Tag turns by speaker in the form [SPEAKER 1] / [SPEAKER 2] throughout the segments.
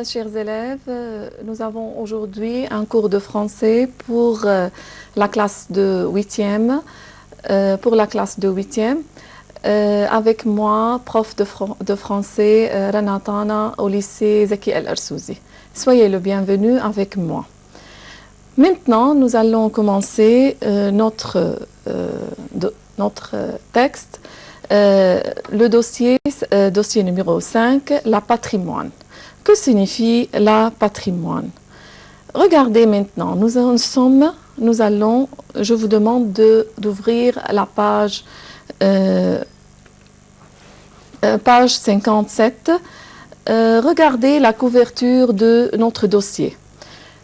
[SPEAKER 1] chers élèves. Nous avons aujourd'hui un cours de français pour la classe de 8e, avec moi, prof de français Rana Tana au lycée Zaki El Arsouzi. Soyez le bienvenu avec moi. Maintenant, nous allons commencer notre texte, le dossier numéro 5, la patrimoine. Que signifie la patrimoine? Regardez maintenant, je vous demande d'ouvrir la page 57. Regardez la couverture de notre dossier.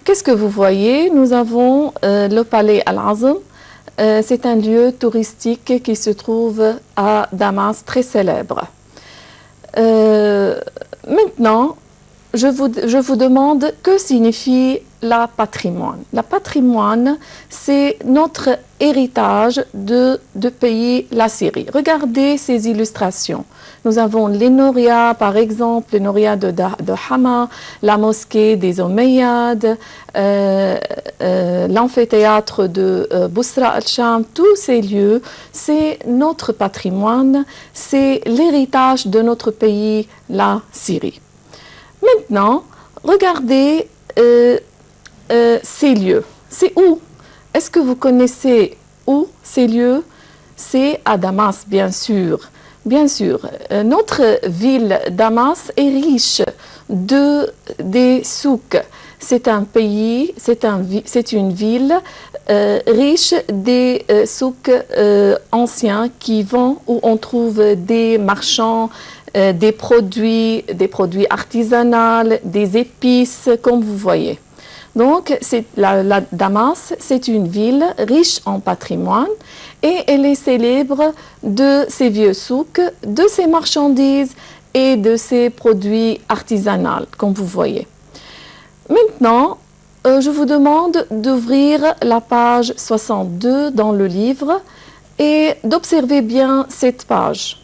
[SPEAKER 1] Qu'est-ce que vous voyez? Nous avons le palais Al-Azm. C'est un lieu touristique qui se trouve à Damas, très célèbre. Maintenant, je vous demande que signifie la patrimoine. La patrimoine, c'est notre héritage de pays, la Syrie. Regardez ces illustrations. Nous avons les Noria, par exemple, les Noria de Hama, la mosquée des Omeyyades, l'amphithéâtre de Bousra al-Sham. Tous ces lieux, c'est notre patrimoine, c'est l'héritage de notre pays, la Syrie. Maintenant, regardez ces lieux. C'est où? Est-ce que vous connaissez où ces lieux? C'est à Damas, bien sûr. Bien sûr, notre ville Damas est riche des souks. C'est un pays, c'est une ville riche des souks anciens où on trouve des marchands, des produits artisanaux, des épices, comme vous voyez. Donc, la Damas, c'est une ville riche en patrimoine et elle est célèbre de ses vieux souks, de ses marchandises et de ses produits artisanaux, comme vous voyez. Maintenant, je vous demande d'ouvrir la page 62 dans le livre et d'observer bien cette page.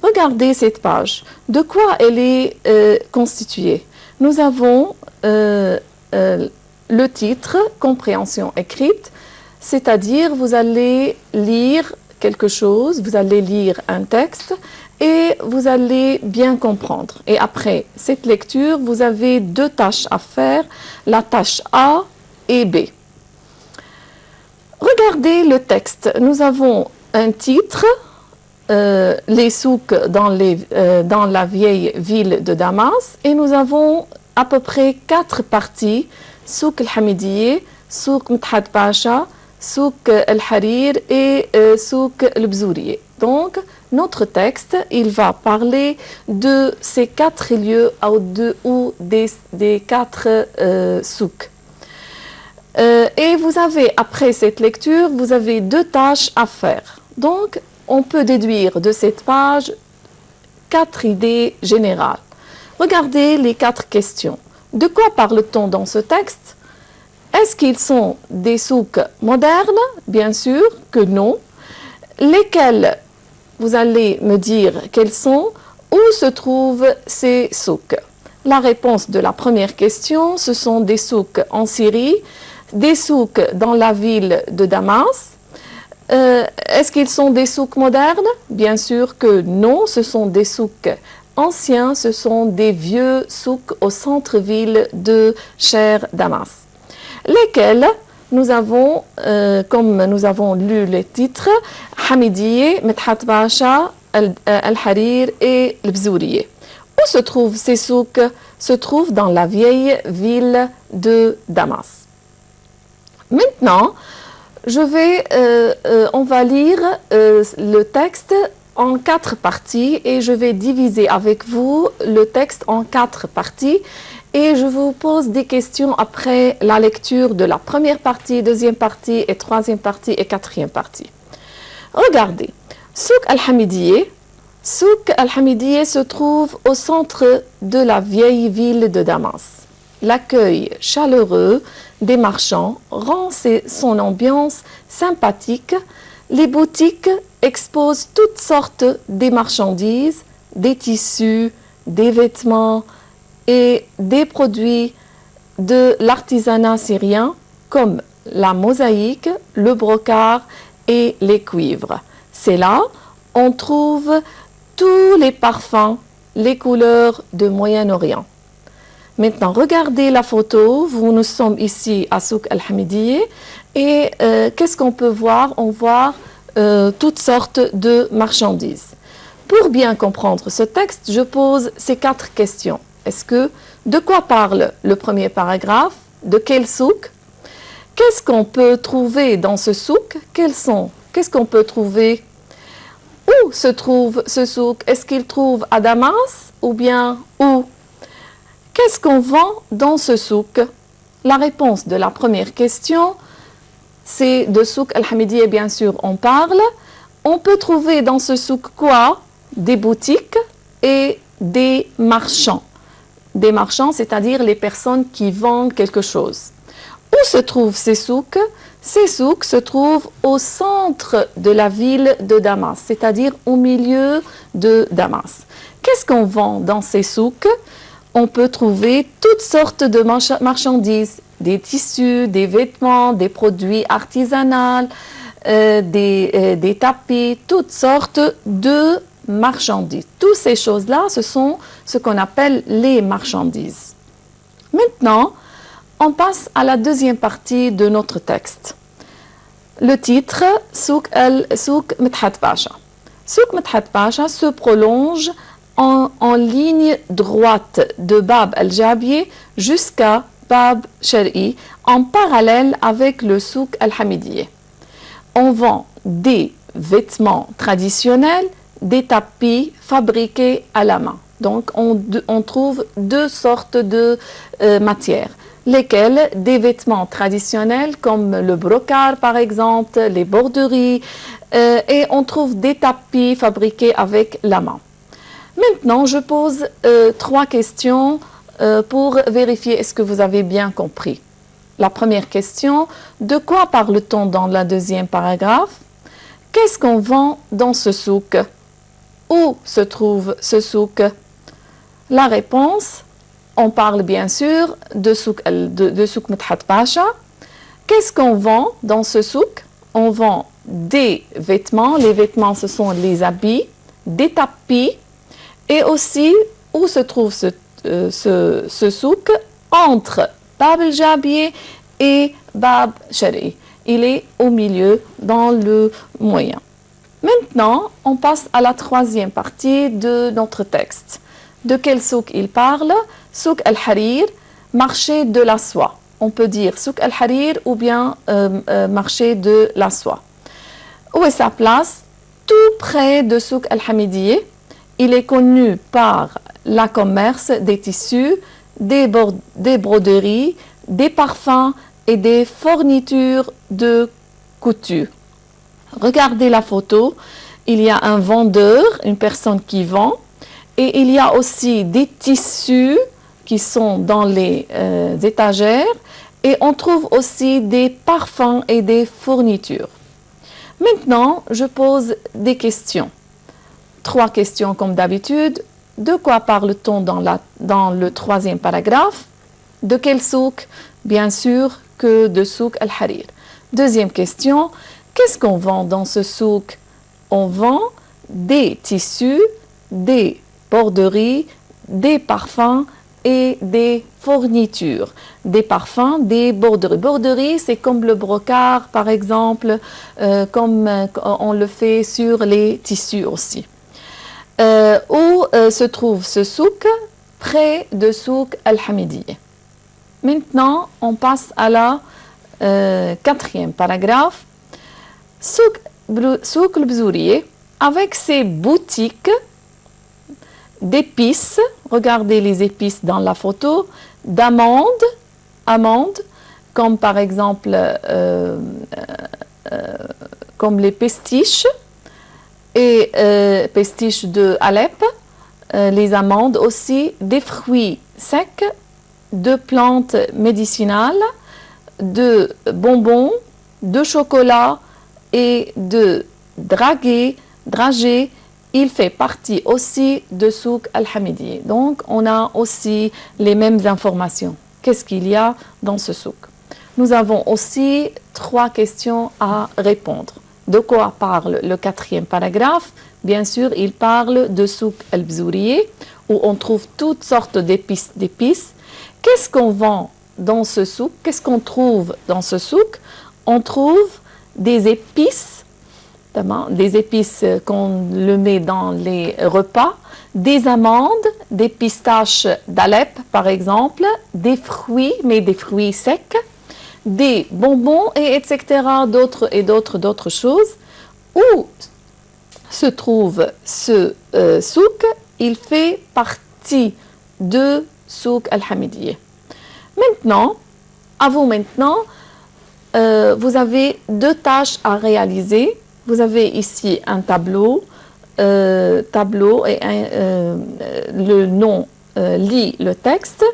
[SPEAKER 1] Regardez cette page. De quoi elle est constituée? Nous avons le titre, compréhension écrite, c'est-à-dire vous allez lire quelque chose, vous allez lire un texte et vous allez bien comprendre. Et après cette lecture, vous avez deux tâches à faire, la tâche A et B. Regardez le texte. Nous avons un titre, les souks dans la vieille ville de Damas, et nous avons à peu près 4 parties: souk al-Hamidiyye, souk Midhat Pasha, souk al-Harir et souk al-Bzouriye. Donc, notre texte, il va parler de ces 4 lieux ou des 4 souks. Et vous avez, après cette lecture, vous avez 2 tâches à faire. Donc, on peut déduire de cette page 4 idées générales. Regardez les 4 questions. De quoi parle-t-on dans ce texte? Est-ce qu'ils sont des souks modernes? Bien sûr que non. Lesquels? Vous allez me dire quels sont. Où se trouvent ces souks? La réponse de la première question, ce sont des souks en Syrie, des souks dans la ville de Damas. Est-ce qu'ils sont des souks modernes? Bien sûr que non, ce sont des souks anciens, ce sont des vieux souks au centre-ville de Cher Damas. Lesquels nous avons, comme nous avons lu les titres, Hamidiyye, Midhat Pasha, Al-Harir et Al-Bzouriye. Où se trouvent ces souks? Se trouvent dans la vieille ville de Damas. Maintenant, on va lire le texte en 4 parties et je vais diviser avec vous le texte en 4 parties et je vous pose des questions après la lecture de la première partie, deuxième partie et troisième partie et quatrième partie. Regardez, Souk al-Hamidiyye. Souk al-Hamidiyye se trouve au centre de la vieille ville de Damas. L'accueil chaleureux des marchands rend son ambiance sympathique. Les boutiques exposent toutes sortes de marchandises, des tissus, des vêtements, et des produits de l'artisanat syrien comme la mosaïque, le brocart et les cuivres. C'est là on trouve tous les parfums, les couleurs de Moyen-Orient. Maintenant, regardez la photo. Nous sommes ici à Souk Al-Hamidiyeh et qu'est-ce qu'on peut voir? On voit toutes sortes de marchandises. Pour bien comprendre ce texte, je pose ces 4 questions. De quoi parle le premier paragraphe? De quel souk? Qu'est-ce qu'on peut trouver dans ce souk? Qu'est-ce qu'on peut trouver? Où se trouve ce souk? Est-ce qu'il trouve à Damas ou bien où? Qu'est-ce qu'on vend dans ce souk? La réponse de la première question, c'est de Souk Al-Hamidiyeh, bien sûr, on parle. On peut trouver dans ce souk quoi? Des boutiques et des marchands. Des marchands, c'est-à-dire les personnes qui vendent quelque chose. Où se trouvent ces souks? Ces souks se trouvent au centre de la ville de Damas, c'est-à-dire au milieu de Damas. Qu'est-ce qu'on vend dans ces souks? On peut trouver toutes sortes de marchandises, des tissus, des vêtements, des produits artisanaux, des tapis, toutes sortes de marchandises. Toutes ces choses-là, ce sont ce qu'on appelle les marchandises. Maintenant, on passe à la deuxième partie de notre texte. Le titre, Souk Medhat Pasha. Souk Medhat Pasha se prolonge en ligne droite de Bab Al-Jabieh jusqu'à Bab Shar'i, en parallèle avec le Souk Al-Hamidiyeh. On vend des vêtements traditionnels, des tapis fabriqués à la main. Donc, on trouve 2 sortes de matières, lesquelles des vêtements traditionnels comme le brocart par exemple, les borderies, et on trouve des tapis fabriqués avec la main. Maintenant, je pose 3 questions pour vérifier est-ce que vous avez bien compris. La première question, de quoi parle-t-on dans le deuxième paragraphe? Qu'est-ce qu'on vend dans ce souk? Où se trouve ce souk? La réponse, on parle bien sûr de Souk Medhat Pasha. Qu'est-ce qu'on vend dans ce souk? On vend des vêtements. Les vêtements, ce sont les habits, des tapis. Et aussi, où se trouve ce souk? Entre Bab Al-Jabieh et Bab Shar'i. Il est au milieu, dans le moyen. Maintenant, on passe à la troisième partie de notre texte. De quel souk il parle? Souk Al-Harir, marché de la soie. On peut dire Souk Al-Harir ou bien marché de la soie. Où est sa place? Tout près de Souk Al-Hamidiyeh. Il est connu par la commerce des tissus, des broderies, des parfums et des fournitures de couture. Regardez la photo, il y a un vendeur, une personne qui vend, et il y a aussi des tissus qui sont dans les étagères, et on trouve aussi des parfums et des fournitures. Maintenant, je pose des questions. 3 questions comme d'habitude. De quoi parle-t-on dans le troisième paragraphe? De quel souk? Bien sûr que de Souk Al-Harir. Deuxième question, qu'est-ce qu'on vend dans ce souk? On vend des tissus, des borderies, des parfums et des fournitures. Des parfums, des borderies. Borderies, c'est comme le brocart, par exemple, comme on le fait sur les tissus aussi. Où se trouve ce souk? Près de Souk Al-Hamidiyeh. Maintenant, on passe à la 4e paragraphe. Souk Al-Bzourieh, avec ses boutiques d'épices, regardez les épices dans la photo, d'amandes, comme par exemple comme les pestiches, et pestiches de Alep, les amandes aussi, des fruits secs, de plantes médicinales, de bonbons, de chocolat et de dragées. il fait partie aussi de Souk Al-Hamidiyya. Donc, on a aussi les mêmes informations. Qu'est-ce qu'il y a dans ce souk? Nous avons aussi 3 questions à répondre. De quoi parle le 4e paragraphe? Bien sûr, il parle de Souk Al-Bzouriye, où on trouve toutes sortes d'épices. Qu'est-ce qu'on vend dans ce souk? Qu'est-ce qu'on trouve dans ce souk? On trouve des épices qu'on le met dans les repas, des amandes, des pistaches d'Alep par exemple, des fruits, mais des fruits secs, des bonbons, etc., d'autres choses. Où se trouve ce souk? Il fait partie de Souk Al-Hamidiyya. Maintenant, vous avez 2 tâches à réaliser. Vous avez ici un tableau et le nom lit le texte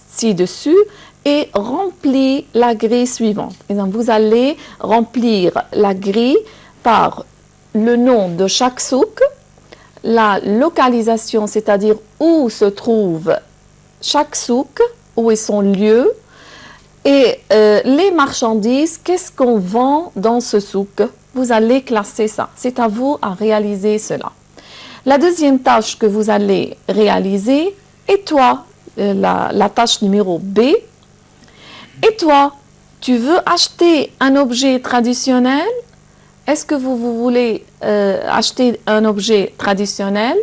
[SPEAKER 1] ci-dessus et remplit la grille suivante. Et donc, vous allez remplir la grille par le nom de chaque souk, la localisation, c'est-à-dire où se trouve chaque souk, où est son lieu, et les marchandises, qu'est-ce qu'on vend dans ce souk? Vous allez classer ça. C'est à vous à réaliser cela. La deuxième tâche que vous allez réaliser, et toi, la tâche numéro B, et toi, tu veux acheter un objet traditionnel? Est-ce que vous voulez acheter un objet traditionnel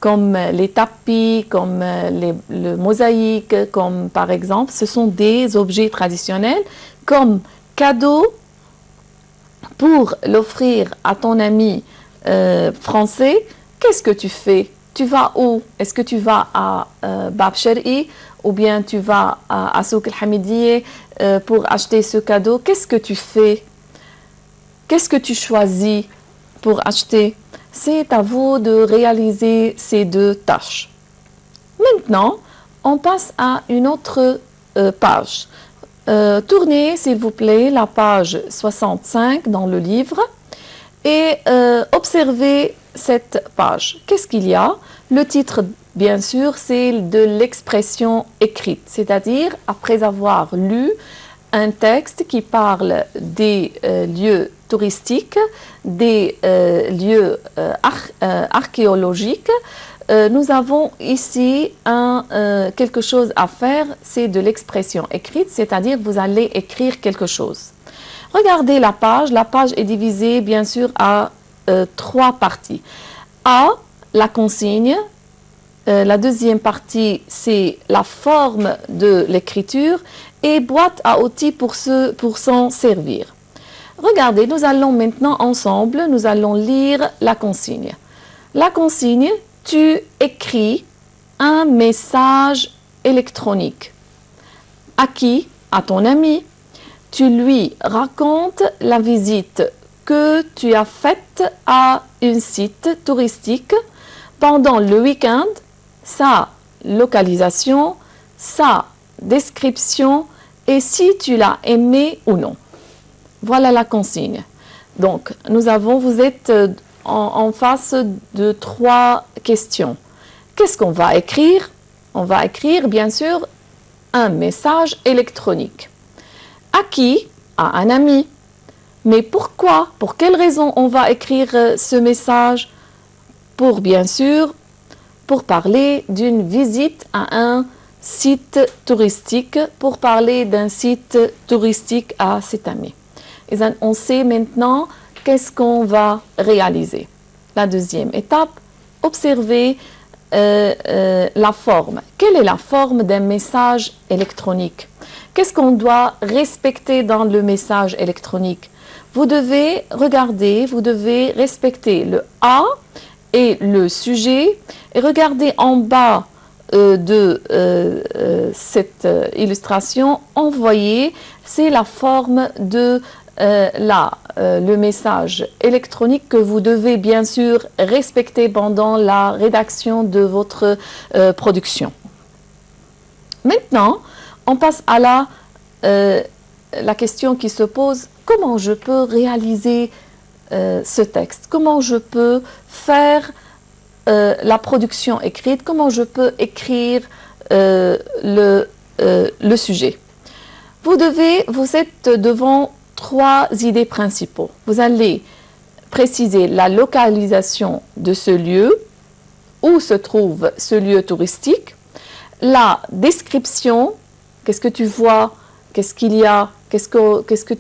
[SPEAKER 1] comme les tapis, comme le mosaïque, comme par exemple, ce sont des objets traditionnels comme cadeau pour l'offrir à ton ami français. Qu'est-ce que tu fais? Tu vas où? Est-ce que tu vas à Bab Shar'i ou bien tu vas à Souk Al-Hamidiyya pour acheter ce cadeau? Qu'est-ce que tu fais? Qu'est-ce que tu choisis pour acheter? C'est à vous de réaliser ces 2 tâches. Maintenant, on passe à une autre page. Tournez, s'il vous plaît, la page 65 dans le livre et observez cette page. Qu'est-ce qu'il y a? Le titre, bien sûr, c'est de l'expression écrite, c'est-à-dire après avoir lu un texte qui parle des lieux touristiques, des lieux archéologiques. Nous avons ici quelque chose à faire, c'est de l'expression écrite, c'est-à-dire vous allez écrire quelque chose. Regardez la page est divisée bien sûr à 3 parties. A, la consigne. La deuxième partie, c'est la forme de l'écriture et boîte à outils pour s'en servir. Regardez, nous allons maintenant ensemble, nous allons lire la consigne. La consigne, tu écris un message électronique. À qui? À ton ami. Tu lui racontes la visite que tu as faite à un site touristique pendant le week-end, sa localisation, sa description et si tu l'as aimé ou non. Voilà la consigne. Donc, vous êtes en face de 3 questions. Qu'est-ce qu'on va écrire? On va écrire, bien sûr, un message électronique. À qui? À un ami. Mais pourquoi? Pour quelle raison on va écrire ce message? Bien sûr, pour parler d'une visite à un site touristique, pour parler d'un site touristique à cet ami. Et on sait maintenant qu'est-ce qu'on va réaliser. La deuxième étape, observer la forme. Quelle est la forme d'un message électronique? Qu'est-ce qu'on doit respecter dans le message électronique? Vous devez regarder, vous devez respecter le A et le sujet et regardez en bas de cette illustration, envoyé, c'est la forme de le message électronique que vous devez bien sûr respecter pendant la rédaction de votre production. Maintenant, on passe à la question qui se pose, comment je peux réaliser ce texte? Comment je peux faire la production écrite, comment je peux écrire le sujet. Vous êtes devant trois idées principaux. Vous allez préciser la localisation de ce lieu, où se trouve ce lieu touristique, la description, qu'est-ce que tu vois, qu'est-ce qu'il y a, qu'est-ce que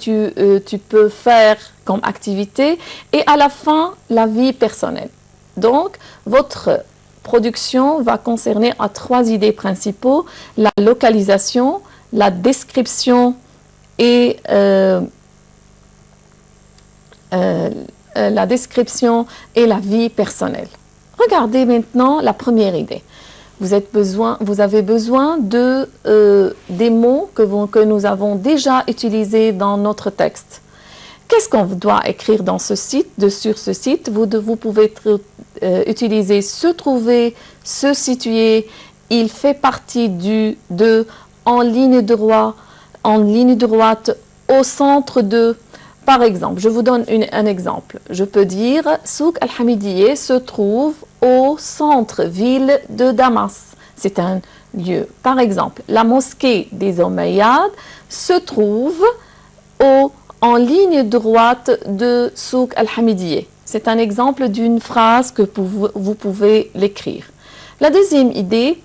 [SPEAKER 1] tu peux faire comme activité, et à la fin, la vie personnelle. Donc, votre production va concerner à trois idées principaux, la localisation, la description et la vie personnelle. Regardez maintenant la première idée. Vous avez besoin de, des mots que nous avons déjà utilisés dans notre texte. Qu'est-ce qu'on doit écrire dans ce site, sur ce site? Vous pouvez utiliser se trouver, se situer, il fait partie de, en ligne droite, au centre de. Par exemple, je vous donne un exemple. Je peux dire Souk Al-Hamidiyeh se trouve au centre-ville de Damas. C'est un lieu. Par exemple, la mosquée des Omeyyades se trouve en ligne droite de Souk Al-Hamidiyeh. C'est un exemple d'une phrase que vous pouvez l'écrire. La deuxième idée,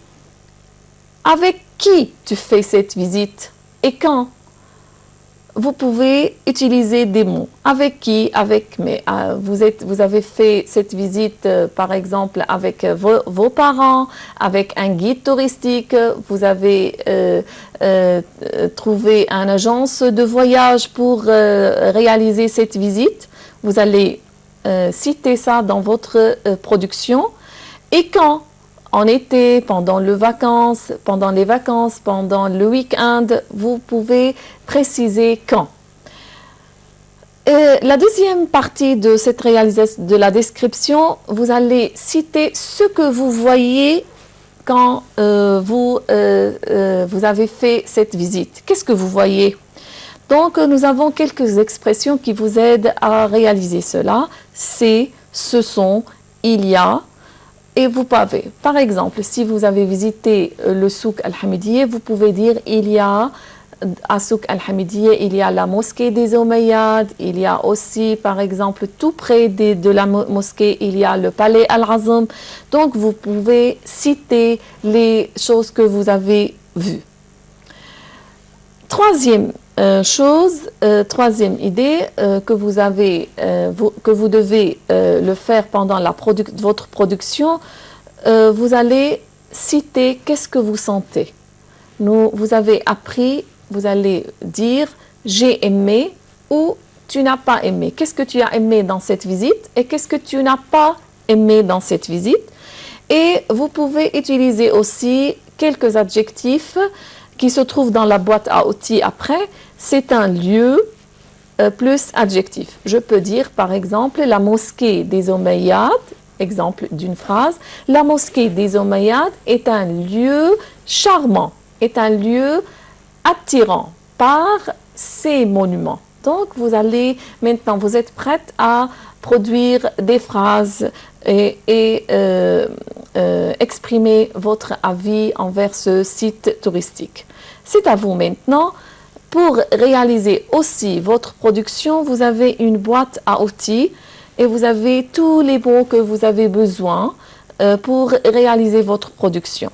[SPEAKER 1] avec qui tu fais cette visite et quand? Vous pouvez utiliser des mots. Avec qui? Avec vous avez fait cette visite, par exemple, avec vos parents, avec un guide touristique, vous avez trouvé une agence de voyage pour réaliser cette visite. Vous allez citer ça dans votre production. Et quand? En été, pendant les vacances, pendant le week-end, vous pouvez préciser quand. La deuxième partie de cette réalisation de la description, vous allez citer ce que vous voyez quand vous avez fait cette visite. Qu'est-ce que vous voyez? Donc, nous avons quelques expressions qui vous aident à réaliser cela. C'est, ce sont, il y a. Et vous pouvez, par exemple, si vous avez visité le Souk Al-Hamidiyeh, vous pouvez dire il y a à Souk Al-Hamidiyeh, il y a la mosquée des Omeyyades, il y a aussi, par exemple, tout près de la mosquée, il y a le palais Al-Azam. Donc, vous pouvez citer les choses que vous avez vues. Troisième idée que vous devez le faire pendant votre production, vous allez citer qu'est-ce que vous sentez. Vous avez appris, vous allez dire j'ai aimé ou tu n'as pas aimé. Qu'est-ce que tu as aimé dans cette visite et qu'est-ce que tu n'as pas aimé dans cette visite. Et vous pouvez utiliser aussi quelques adjectifs qui se trouve dans la boîte à outils après, c'est un lieu plus adjectif. Je peux dire par exemple la mosquée des Omeyyades, exemple d'une phrase, la mosquée des Omeyyades est un lieu charmant, est un lieu attirant par ses monuments. Donc vous êtes prête à produire des phrases et exprimer votre avis envers ce site touristique. C'est à vous maintenant. Pour réaliser aussi votre production, vous avez une boîte à outils et vous avez tous les mots que vous avez besoin pour réaliser votre production.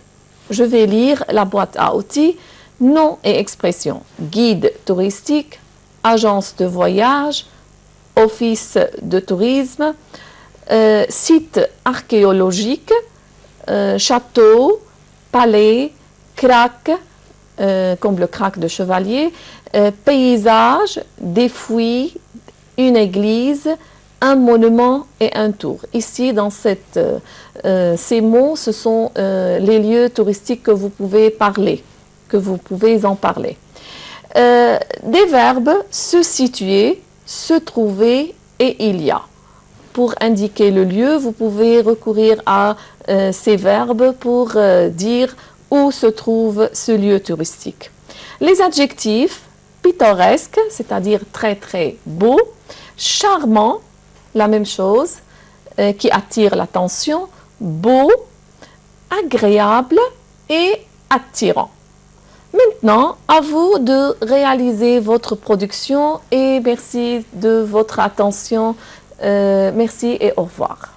[SPEAKER 1] Je vais lire la boîte à outils, nom et expression, guide touristique, agence de voyage, office de tourisme, site archéologique, château, palais, craque, comme le craque de chevalier, paysage, des fouilles, une église, un monument et un tour. Ici, dans ces mots, ce sont les lieux touristiques que vous pouvez parler, que vous pouvez en parler. Des verbes se situer, se trouver et il y a. Pour indiquer le lieu, vous pouvez recourir à ces verbes pour dire où se trouve ce lieu touristique. Les adjectifs, pittoresque, c'est-à-dire très très beau, charmant, la même chose, qui attire l'attention, beau, agréable et attirant. Maintenant, à vous de réaliser votre production et merci de votre attention. Merci et au revoir.